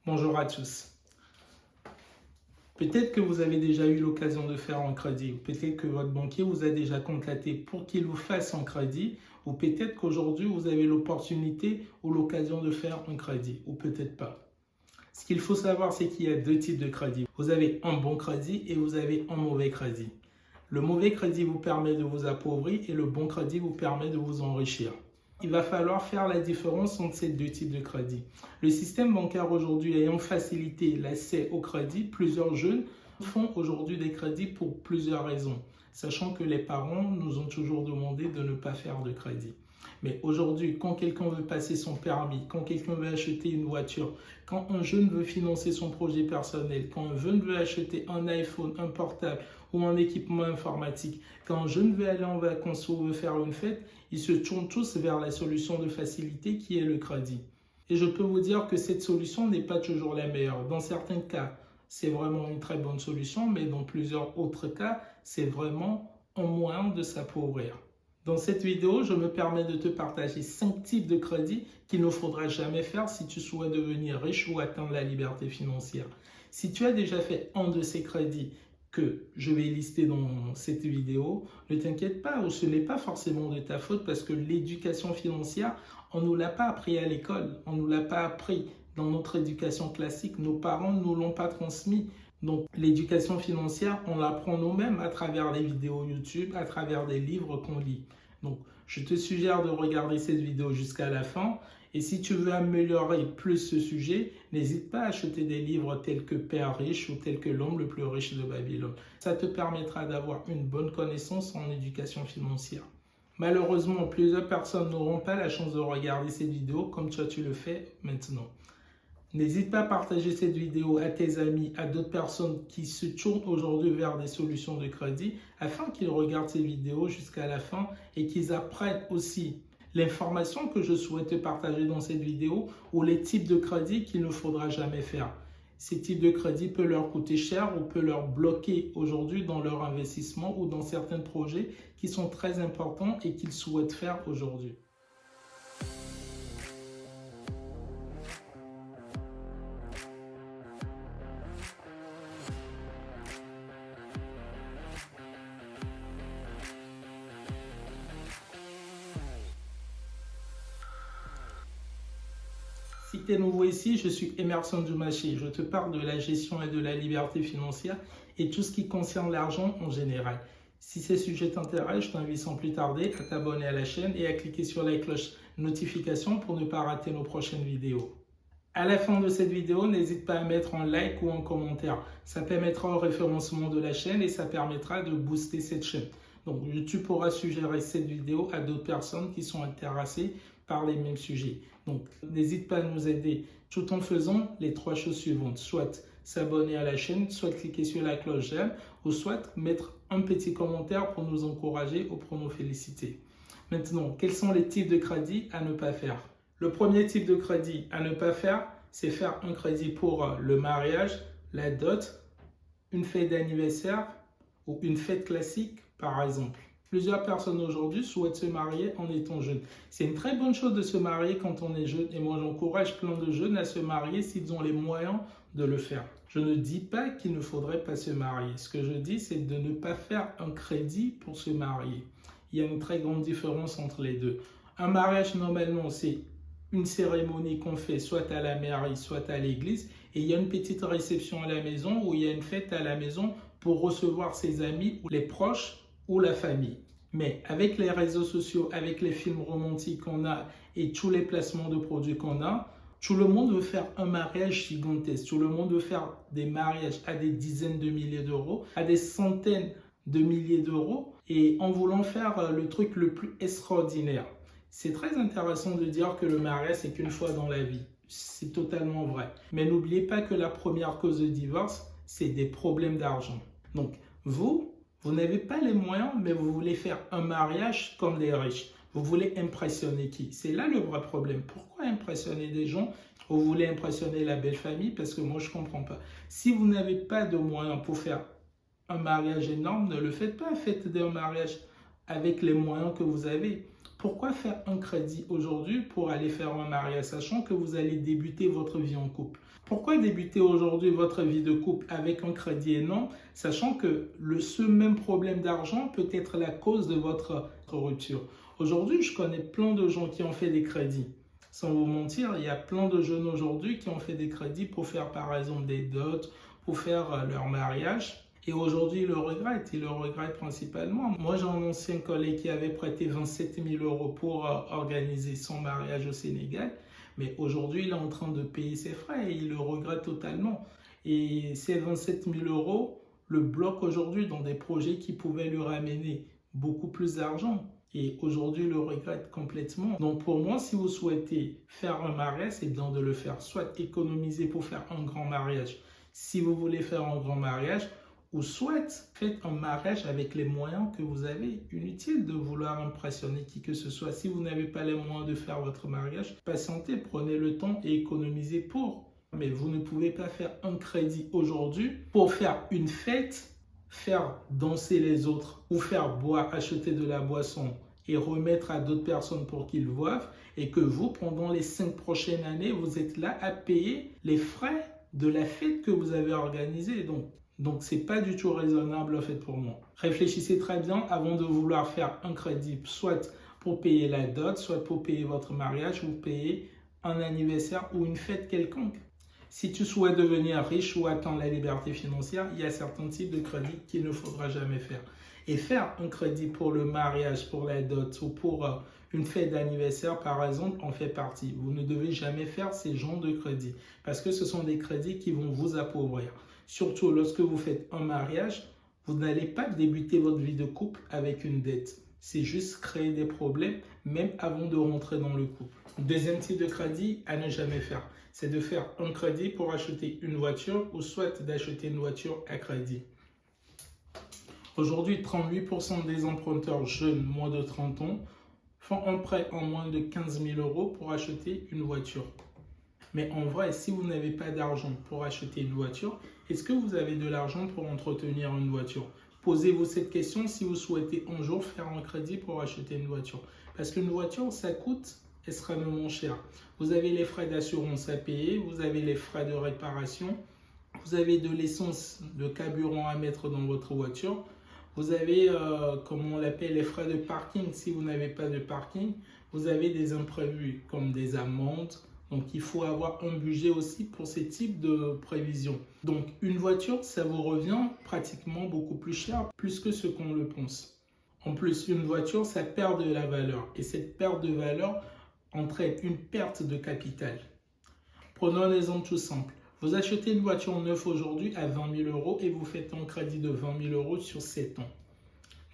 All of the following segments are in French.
Bonjour à tous. Peut-être que vous avez déjà eu l'occasion de faire un crédit, ou peut-être que votre banquier vous a déjà contacté pour qu'il vous fasse un crédit, ou peut-être qu'aujourd'hui vous avez l'opportunité ou l'occasion de faire un crédit, ou peut-être pas. Ce qu'il faut savoir, c'est qu'il y a deux types de crédits. Vous avez un bon crédit et vous avez un mauvais crédit. Le mauvais crédit vous permet de vous appauvrir et le bon crédit vous permet de vous enrichir. Il va falloir faire la différence entre ces deux types de crédits. Le système bancaire aujourd'hui ayant facilité l'accès au crédit, plusieurs jeunes font aujourd'hui des crédits pour plusieurs raisons, sachant que les parents nous ont toujours demandé de ne pas faire de crédit. Mais aujourd'hui, quand quelqu'un veut passer son permis, quand quelqu'un veut acheter une voiture, quand un jeune veut financer son projet personnel, quand un jeune veut acheter un iPhone, un portable ou un équipement informatique, quand un jeune veut aller en vacances ou veut faire une fête, ils se tournent tous vers la solution de facilité qui est le crédit. Et je peux vous dire que cette solution n'est pas toujours la meilleure. Dans certains cas, c'est vraiment une très bonne solution, mais dans plusieurs autres cas, c'est vraiment un moyen de s'appauvrir. Dans cette vidéo, je me permets de te partager 5 types de crédits qu'il ne faudra jamais faire si tu souhaites devenir riche ou atteindre la liberté financière. Si tu as déjà fait un de ces crédits que je vais lister dans cette vidéo, ne t'inquiète pas, ce n'est pas forcément de ta faute parce que l'éducation financière, on ne nous l'a pas appris à l'école, on ne nous l'a pas appris dans notre éducation classique, nos parents ne nous l'ont pas transmis. Donc, l'éducation financière, on l'apprend nous-mêmes à travers les vidéos YouTube, à travers des livres qu'on lit. Donc, je te suggère de regarder cette vidéo jusqu'à la fin. Et si tu veux améliorer plus ce sujet, n'hésite pas à acheter des livres tels que Père riche ou tels que L'homme le plus riche de Babylone. Ça te permettra d'avoir une bonne connaissance en éducation financière. Malheureusement, plusieurs personnes n'auront pas la chance de regarder cette vidéo comme toi tu le fais maintenant. N'hésite pas à partager cette vidéo à tes amis, à d'autres personnes qui se tournent aujourd'hui vers des solutions de crédit afin qu'ils regardent ces vidéos jusqu'à la fin et qu'ils apprennent aussi l'information que je souhaite te partager dans cette vidéo ou les types de crédits qu'il ne faudra jamais faire. Ces types de crédits peuvent leur coûter cher ou peuvent leur bloquer aujourd'hui dans leur investissement ou dans certains projets qui sont très importants et qu'ils souhaitent faire aujourd'hui. Si tu es nouveau ici, je suis Emerson Dumaché. Je te parle de la gestion et de la liberté financière et tout ce qui concerne l'argent en général. Si ces sujets t'intéressent, je t'invite sans plus tarder à t'abonner à la chaîne et à cliquer sur la cloche notification pour ne pas rater nos prochaines vidéos. À la fin de cette vidéo, n'hésite pas à mettre un like ou un commentaire. Ça permettra au référencement de la chaîne et ça permettra de booster cette chaîne. Donc, tu pourras suggérer cette vidéo à d'autres personnes qui sont intéressées par les mêmes sujets. Donc, n'hésite pas à nous aider tout en faisant les 3 choses suivantes. Soit s'abonner à la chaîne, soit cliquer sur la cloche j'aime, ou soit mettre un petit commentaire pour nous encourager ou pour nous féliciter. Maintenant, quels sont les types de crédits à ne pas faire? Le premier type de crédit à ne pas faire, c'est faire un crédit pour le mariage, la dot, une fête d'anniversaire ou une fête classique, par exemple. Plusieurs personnes aujourd'hui souhaitent se marier en étant jeunes. C'est une très bonne chose de se marier quand on est jeune et moi j'encourage plein de jeunes à se marier s'ils ont les moyens de le faire. Je ne dis pas qu'il ne faudrait pas se marier. Ce que je dis, c'est de ne pas faire un crédit pour se marier. Il y a une très grande différence entre les deux. Un mariage, normalement, c'est une cérémonie qu'on fait soit à la mairie, soit à l'église, et il y a une petite réception à la maison ou il y a une fête à la maison pour recevoir ses amis ou les proches ou la famille. Mais avec les réseaux sociaux, avec les films romantiques qu'on a et tous les placements de produits qu'on a, tout le monde veut faire un mariage gigantesque. Tout le monde veut faire des mariages à des dizaines de milliers d'euros, à des centaines de milliers d'euros, et en voulant faire le truc le plus extraordinaire. C'est très intéressant de dire que le mariage, c'est qu'une fois dans la vie. C'est totalement vrai. Mais n'oubliez pas que la première cause de divorce, c'est des problèmes d'argent. Donc, vous n'avez pas les moyens, mais vous voulez faire un mariage comme les riches. Vous voulez impressionner qui? C'est là le vrai problème. Pourquoi impressionner des gens? Vous voulez impressionner la belle famille? Parce que moi, je ne comprends pas. Si vous n'avez pas de moyens pour faire un mariage énorme, ne le faites pas. Faites un mariage avec les moyens que vous avez. Pourquoi faire un crédit aujourd'hui pour aller faire un mariage, sachant que vous allez débuter votre vie en couple? Pourquoi débuter aujourd'hui votre vie de couple avec un crédit et non, sachant que ce même problème d'argent peut être la cause de votre rupture? Aujourd'hui, je connais plein de gens qui ont fait des crédits. Sans vous mentir, il y a plein de jeunes aujourd'hui qui ont fait des crédits pour faire par exemple des dots, pour faire leur mariage. Et aujourd'hui, ils le regrettent. Ils le regrettent principalement. Moi, j'ai un ancien collègue qui avait prêté 27 000 euros pour organiser son mariage au Sénégal. Mais aujourd'hui, il est en train de payer ses frais et il le regrette totalement. Et ces 27 000 euros le bloquent aujourd'hui dans des projets qui pouvaient lui ramener beaucoup plus d'argent. Et aujourd'hui, il le regrette complètement. Donc pour moi, si vous souhaitez faire un mariage, c'est bien de le faire. Soit économiser pour faire un grand mariage, si vous voulez faire un grand mariage, ou soit faites un mariage avec les moyens que vous avez. Inutile de vouloir impressionner qui que ce soit. Si vous n'avez pas les moyens de faire votre mariage, patientez, prenez le temps et économisez pour. Mais vous ne pouvez pas faire un crédit aujourd'hui pour faire une fête, faire danser les autres ou faire boire, acheter de la boisson et remettre à d'autres personnes pour qu'ils boivent et que vous, pendant les 5 prochaines années, vous êtes là à payer les frais de la fête que vous avez organisée. Donc, ce n'est pas du tout raisonnable en fait pour moi. Réfléchissez très bien avant de vouloir faire un crédit, soit pour payer la dot, soit pour payer votre mariage ou payer un anniversaire ou une fête quelconque. Si tu souhaites devenir riche ou atteindre la liberté financière, il y a certains types de crédits qu'il ne faudra jamais faire. Et faire un crédit pour le mariage, pour la dot ou pour une fête d'anniversaire, par exemple, en fait partie. Vous ne devez jamais faire ces genres de crédits parce que ce sont des crédits qui vont vous appauvrir. Surtout lorsque vous faites un mariage, vous n'allez pas débuter votre vie de couple avec une dette. C'est juste créer des problèmes même avant de rentrer dans le couple. Deuxième type de crédit à ne jamais faire, c'est de faire un crédit pour acheter une voiture ou soit d'acheter une voiture à crédit. Aujourd'hui, 38% des emprunteurs jeunes, moins de 30 ans, font un prêt en moins de 15 000 euros pour acheter une voiture. Mais en vrai, si vous n'avez pas d'argent pour acheter une voiture, est-ce que vous avez de l'argent pour entretenir une voiture? Posez-vous cette question si vous souhaitez un jour faire un crédit pour acheter une voiture. Parce qu'une voiture, ça coûte extrêmement cher. Vous avez les frais d'assurance à payer, vous avez les frais de réparation, vous avez de l'essence, de carburant à mettre dans votre voiture. Vous avez, comme on l'appelle, les frais de parking si vous n'avez pas de parking. Vous avez des imprévus comme des amendes. Donc, il faut avoir un budget aussi pour ces types de prévisions. Donc, une voiture, ça vous revient pratiquement beaucoup plus cher, plus que ce qu'on le pense. En plus, une voiture, ça perd de la valeur. Et cette perte de valeur entraîne une perte de capital. Prenons un exemple tout simple. Vous achetez une voiture neuve aujourd'hui à 20 000 euros et vous faites un crédit de 20 000 euros sur 7 ans.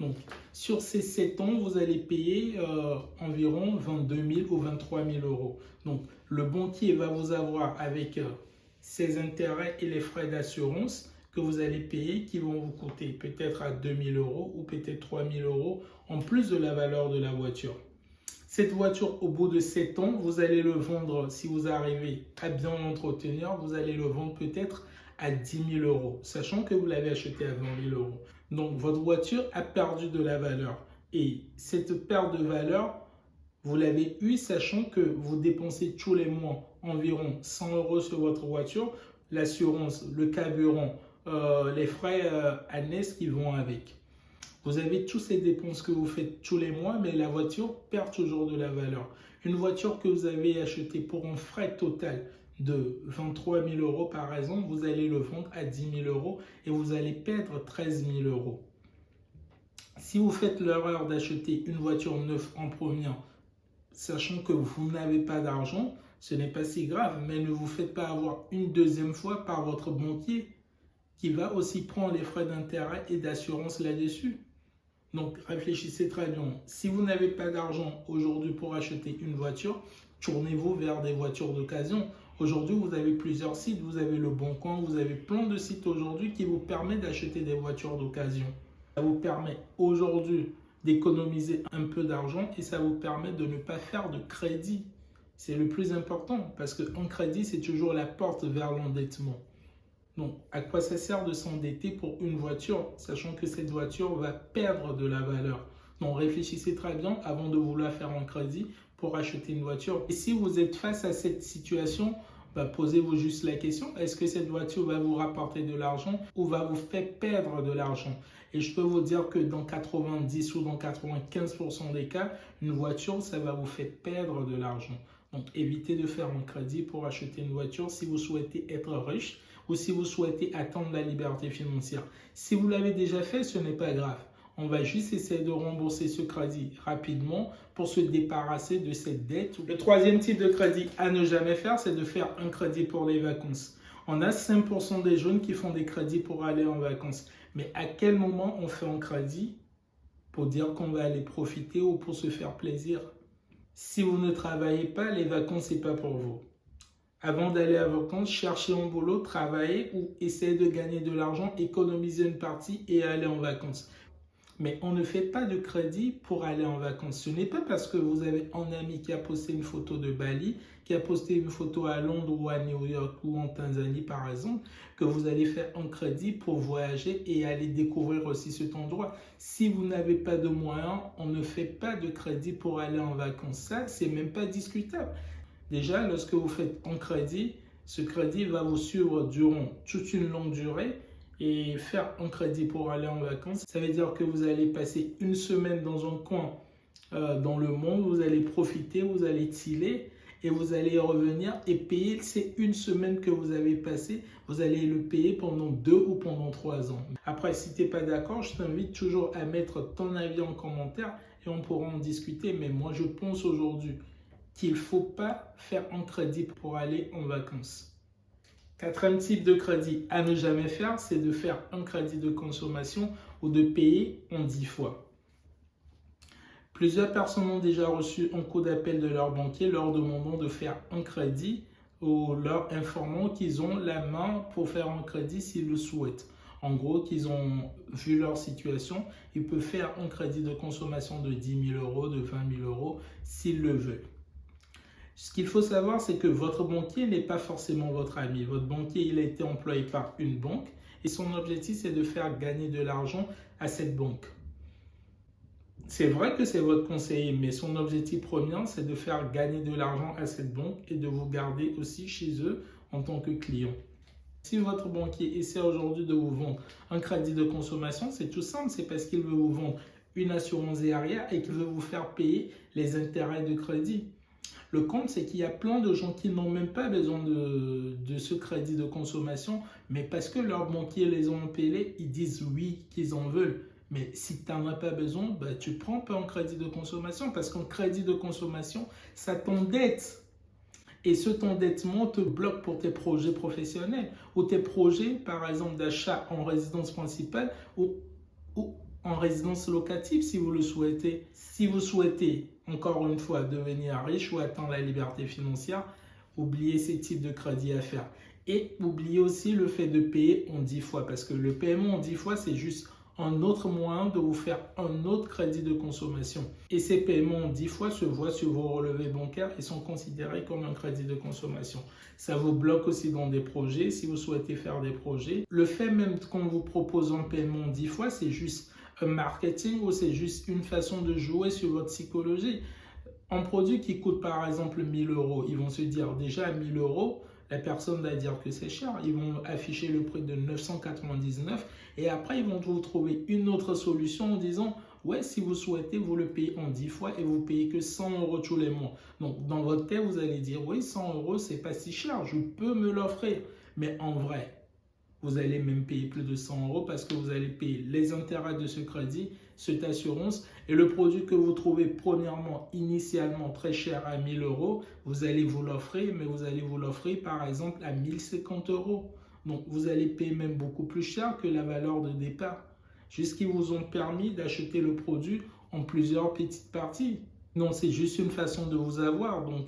Donc, sur ces 7 ans, vous allez payer environ 22 000 ou 23 000 euros. Donc, le banquier va vous avoir avec ses intérêts et les frais d'assurance que vous allez payer qui vont vous coûter peut-être à 2 000 euros ou peut-être 3 000 euros en plus de la valeur de la voiture. Cette voiture, au bout de 7 ans, vous allez le vendre, si vous arrivez à bien l'entretenir, vous allez le vendre peut-être à 10 000 euros, sachant que vous l'avez acheté à 20 000 euros. Donc, votre voiture a perdu de la valeur. Et cette perte de valeur, vous l'avez eue, sachant que vous dépensez tous les mois environ 100 euros sur votre voiture, l'assurance, le carburant, les frais annexes qui vont avec. Vous avez toutes ces dépenses que vous faites tous les mois, mais la voiture perd toujours de la valeur. Une voiture que vous avez achetée pour un frais total de 23 000 euros par exemple, vous allez le vendre à 10 000 euros et vous allez perdre 13 000 euros. Si vous faites l'erreur d'acheter une voiture neuve en première, sachant que vous n'avez pas d'argent, ce n'est pas si grave, mais ne vous faites pas avoir une deuxième fois par votre banquier qui va aussi prendre les frais d'intérêt et d'assurance là-dessus. Donc, réfléchissez très bien. Si vous n'avez pas d'argent aujourd'hui pour acheter une voiture, tournez-vous vers des voitures d'occasion. Aujourd'hui, vous avez plusieurs sites. Vous avez le Bon Coin, vous avez plein de sites aujourd'hui qui vous permettent d'acheter des voitures d'occasion. Ça vous permet aujourd'hui d'économiser un peu d'argent et ça vous permet de ne pas faire de crédit. C'est le plus important parce qu'un crédit, c'est toujours la porte vers l'endettement. Donc, à quoi ça sert de s'endetter pour une voiture, sachant que cette voiture va perdre de la valeur? Donc, réfléchissez très bien avant de vouloir faire un crédit pour acheter une voiture. Et si vous êtes face à cette situation, Posez-vous juste la question, est-ce que cette voiture va vous rapporter de l'argent ou va vous faire perdre de l'argent? Et je peux vous dire que dans 90 ou dans 95% des cas, une voiture, ça va vous faire perdre de l'argent. Donc, évitez de faire un crédit pour acheter une voiture si vous souhaitez être riche ou si vous souhaitez atteindre la liberté financière. Si vous l'avez déjà fait, ce n'est pas grave. On va juste essayer de rembourser ce crédit rapidement pour se débarrasser de cette dette. Le troisième type de crédit à ne jamais faire, c'est de faire un crédit pour les vacances. On a 5% des jeunes qui font des crédits pour aller en vacances. Mais à quel moment on fait un crédit pour dire qu'on va aller profiter ou pour se faire plaisir? Si vous ne travaillez pas, les vacances, ce n'est pas pour vous. Avant d'aller à vacances, cherchez un boulot, travaillez ou essayez de gagner de l'argent, économisez une partie et allez en vacances. Mais on ne fait pas de crédit pour aller en vacances. Ce n'est pas parce que vous avez un ami qui a posté une photo de Bali, qui a posté une photo à Londres ou à New York ou en Tanzanie par exemple, que vous allez faire un crédit pour voyager et aller découvrir aussi cet endroit. Si vous n'avez pas de moyens, on ne fait pas de crédit pour aller en vacances. Ça, c'est même pas discutable. Déjà, lorsque vous faites un crédit, ce crédit va vous suivre durant toute une longue durée. Et faire un crédit pour aller en vacances, ça veut dire que vous allez passer une semaine dans un coin dans le monde, vous allez profiter, vous allez chiller et vous allez revenir et payer ces une semaine que vous avez passée, vous allez le payer pendant 2 ou pendant 3 ans. Après, si tu n'es pas d'accord, je t'invite toujours à mettre ton avis en commentaire et on pourra en discuter. Mais moi, je pense aujourd'hui qu'il ne faut pas faire un crédit pour aller en vacances. Quatrième type de crédit à ne jamais faire, c'est de faire un crédit de consommation ou de payer en 10 fois. Plusieurs personnes ont déjà reçu un coup d'appel de leur banquier leur demandant de faire un crédit ou leur informant qu'ils ont la main pour faire un crédit s'ils le souhaitent. En gros, qu'ils ont vu leur situation, ils peuvent faire un crédit de consommation de 10 000 euros, de 20 000 euros s'ils le veulent. Ce qu'il faut savoir, c'est que votre banquier n'est pas forcément votre ami. Votre banquier, il a été employé par une banque et son objectif, c'est de faire gagner de l'argent à cette banque. C'est vrai que c'est votre conseiller, mais son objectif premier, c'est de faire gagner de l'argent à cette banque et de vous garder aussi chez eux en tant que client. Si votre banquier essaie aujourd'hui de vous vendre un crédit de consommation, c'est tout simple, c'est parce qu'il veut vous vendre une assurance derrière et qu'il veut vous faire payer les intérêts de crédit. Le compte, c'est qu'il y a plein de gens qui n'ont même pas besoin de ce crédit de consommation, mais parce que leurs banquiers les ont appelés, ils disent oui, qu'ils en veulent. Mais si tu n'en as pas besoin, tu prends pas un crédit de consommation parce qu'un crédit de consommation, ça t'endette. Et cet endettement te bloque pour tes projets professionnels ou tes projets, par exemple, d'achat en résidence principale ou en résidence locative si vous le souhaitez. Si vous souhaitez, encore une fois, devenir riche ou atteindre la liberté financière, oubliez ces types de crédits à faire. Et oubliez aussi le fait de payer en 10 fois parce que le paiement en 10 fois, c'est juste un autre moyen de vous faire un autre crédit de consommation. Et ces paiements en 10 fois se voient sur vos relevés bancaires et sont considérés comme un crédit de consommation. Ça vous bloque aussi dans des projets si vous souhaitez faire des projets. Le fait même qu'on vous propose un paiement en 10 fois, c'est juste un marketing ou c'est juste une façon de jouer sur votre psychologie. Un produit qui coûte par exemple 1 000 euros, ils vont se dire déjà à 1 000 euros, la personne va dire que c'est cher. Ils vont afficher le prix de 999 et après ils vont vous trouver une autre solution en disant ouais, si vous souhaitez, vous le payez en 10 fois et vous payez que 100 euros tous les mois. Donc dans votre tête, vous allez dire oui, 100 euros, c'est pas si cher, je peux me l'offrir. Mais en vrai, vous allez même payer plus de 100 euros parce que vous allez payer les intérêts de ce crédit, cette assurance et le produit que vous trouvez premièrement, initialement très cher à 1 000 euros, vous allez vous l'offrir, mais vous allez vous l'offrir par exemple à 1 050 euros. Donc vous allez payer même beaucoup plus cher que la valeur de départ, jusqu'ils vous ont permis d'acheter le produit en plusieurs petites parties. Non, c'est juste une façon de vous avoir, donc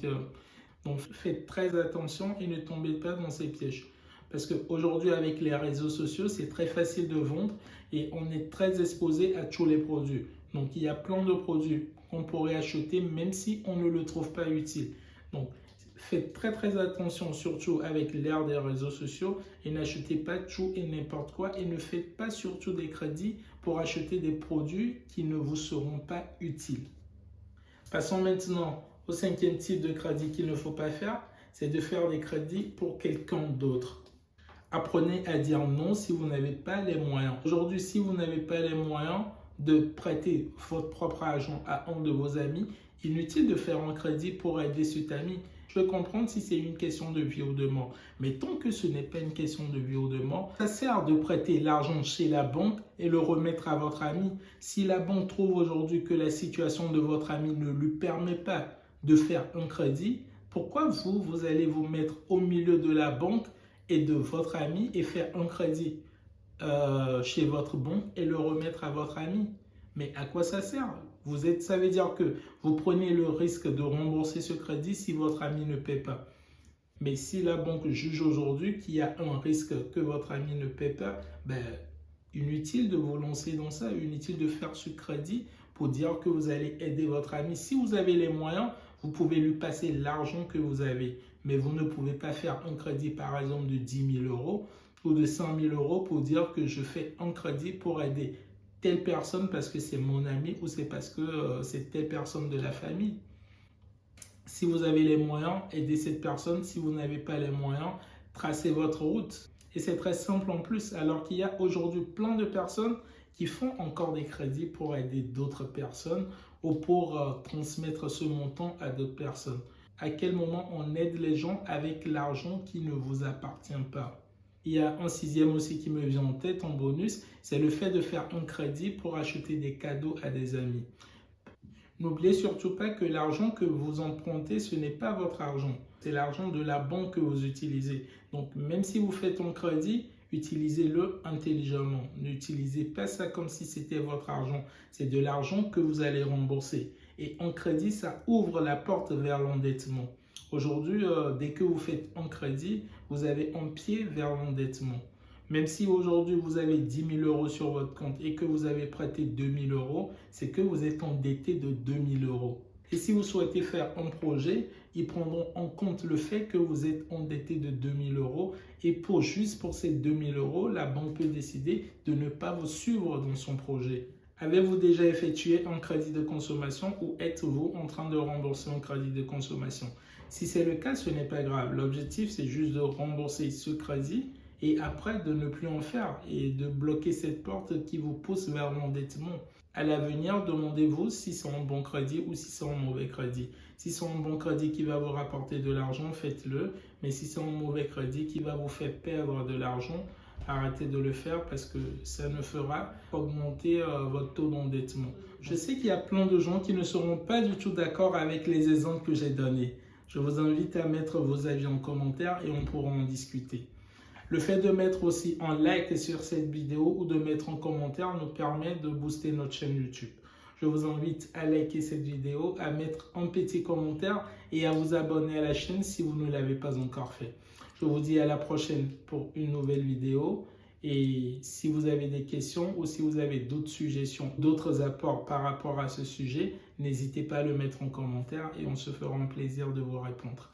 faites très attention et ne tombez pas dans ces pièges. Parce qu'aujourd'hui, avec les réseaux sociaux, c'est très facile de vendre et on est très exposé à tous les produits. Donc, il y a plein de produits qu'on pourrait acheter même si on ne le trouve pas utile. Donc, faites très attention, surtout avec l'ère des réseaux sociaux et n'achetez pas tout et n'importe quoi et ne faites pas surtout des crédits pour acheter des produits qui ne vous seront pas utiles. Passons maintenant au 5e type de crédit qu'il ne faut pas faire. c'est de faire des crédits pour quelqu'un d'autre. Apprenez à dire non si vous n'avez pas les moyens. Aujourd'hui, si vous n'avez pas les moyens de prêter votre propre argent à un de vos amis, inutile de faire un crédit pour aider cet ami. Je peux comprendre si c'est une question de vie ou de mort. Mais tant que ce n'est pas une question de vie ou de mort, ça sert de prêter l'argent chez la banque et le remettre à votre ami. Si la banque trouve aujourd'hui que la situation de votre ami ne lui permet pas de faire un crédit, pourquoi vous allez vous mettre au milieu de la banque et de votre ami et faire un crédit chez votre banque et le remettre à votre ami? Mais à quoi ça sert? Ça veut dire que vous prenez le risque de rembourser ce crédit si votre ami ne paie pas. Mais si la banque juge aujourd'hui qu'il y a un risque que votre ami ne paie pas, inutile de vous lancer dans ça, inutile de faire ce crédit pour dire que vous allez aider votre ami. Si vous avez les moyens, vous pouvez lui passer l'argent que vous avez. Mais vous ne pouvez pas faire un crédit par exemple de 10 000 euros ou de 100 000 euros pour dire que je fais un crédit pour aider telle personne parce que c'est mon ami ou c'est parce que c'est telle personne de la famille. Si vous avez les moyens, aidez cette personne. Si vous n'avez pas les moyens, tracez votre route. Et c'est très simple en plus, alors qu'il y a aujourd'hui plein de personnes qui font encore des crédits pour aider d'autres personnes ou pour transmettre ce montant à d'autres personnes. À quel moment on aide les gens avec l'argent qui ne vous appartient pas? Il y a un sixième aussi qui me vient en tête en bonus, c'est le fait de faire un crédit pour acheter des cadeaux à des amis. N'oubliez surtout pas que l'argent que vous empruntez, ce n'est pas votre argent. C'est l'argent de la banque que vous utilisez. Donc, même si vous faites un crédit, utilisez-le intelligemment. N'utilisez pas ça comme si c'était votre argent. C'est de l'argent que vous allez rembourser. Et un crédit, ça ouvre la porte vers l'endettement. Aujourd'hui, dès que vous faites un crédit, vous avez un pied vers l'endettement. Même si aujourd'hui vous avez 10 000 euros sur votre compte et que vous avez prêté 2 000 euros, c'est que vous êtes endetté de 2 000 euros. Et si vous souhaitez faire un projet, ils prendront en compte le fait que vous êtes endetté de 2 000 euros. Et juste pour ces 2 000 euros, la banque peut décider de ne pas vous suivre dans son projet. Avez-vous déjà effectué un crédit de consommation ou êtes-vous en train de rembourser un crédit de consommation? Si c'est le cas, ce n'est pas grave. L'objectif, c'est juste de rembourser ce crédit et après de ne plus en faire et de bloquer cette porte qui vous pousse vers l'endettement. À l'avenir, demandez-vous si c'est un bon crédit ou si c'est un mauvais crédit. Si c'est un bon crédit qui va vous rapporter de l'argent, faites-le. Mais si c'est un mauvais crédit qui va vous faire perdre de l'argent, arrêtez de le faire parce que ça ne fera qu'augmenter votre taux d'endettement. Je sais qu'il y a plein de gens qui ne seront pas du tout d'accord avec les exemples que j'ai donnés. Je vous invite à mettre vos avis en commentaire et on pourra en discuter. Le fait de mettre aussi un like sur cette vidéo ou de mettre un commentaire nous permet de booster notre chaîne YouTube. Je vous invite à liker cette vidéo, à mettre un petit commentaire et à vous abonner à la chaîne si vous ne l'avez pas encore fait. Je vous dis à la prochaine pour une nouvelle vidéo. Et si vous avez des questions ou si vous avez d'autres suggestions, d'autres apports par rapport à ce sujet, n'hésitez pas à le mettre en commentaire et on se fera un plaisir de vous répondre.